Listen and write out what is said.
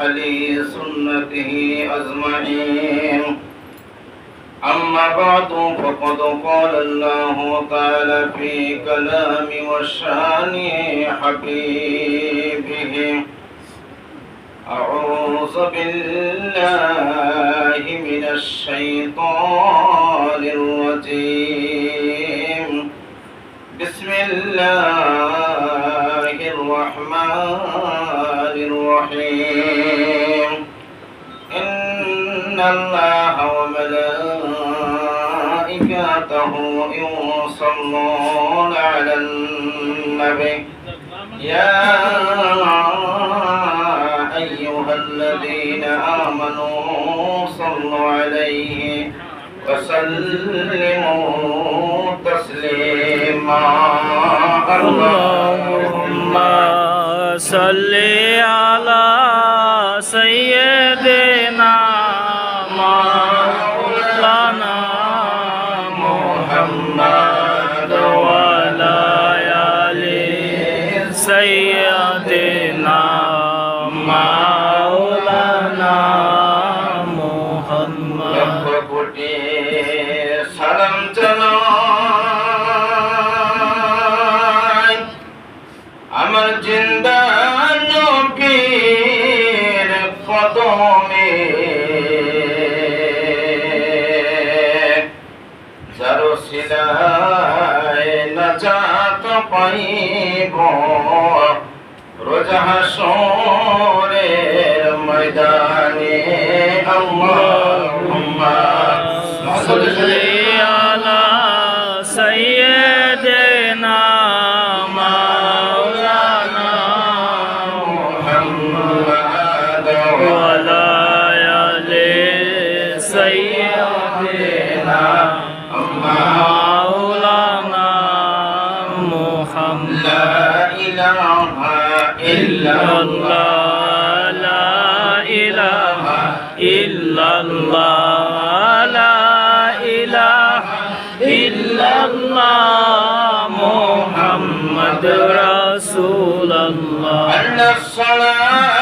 أهل سنته أجمعين أما بعد فقد قال الله تعالى في كلام وشان حبيبه أعوذ بالله من الشيطان الرجيم بسم الله الرحمن الرحيم إن الله وملائكته يصلون على النبي يا أيها الذين آمنوا صلوا عليه وسلموا تسليما اللهم صل على سيدنا مولانا محمد وعلى آل سيدنا مولانا محمد সালাম জানাই আমার জিন্দা নবীর কদমে যার সিলায় নাজাত পাইব রোজ হাসরের ময়দানে আল্লাহুম্মা সাল্লি على سيدنا مولانا محمد وعلى آل سيدنا مولانا محمد لا إله إلا الله لا إله إلا الله لا إله إلا الله محمد رسول الله أن الصلاة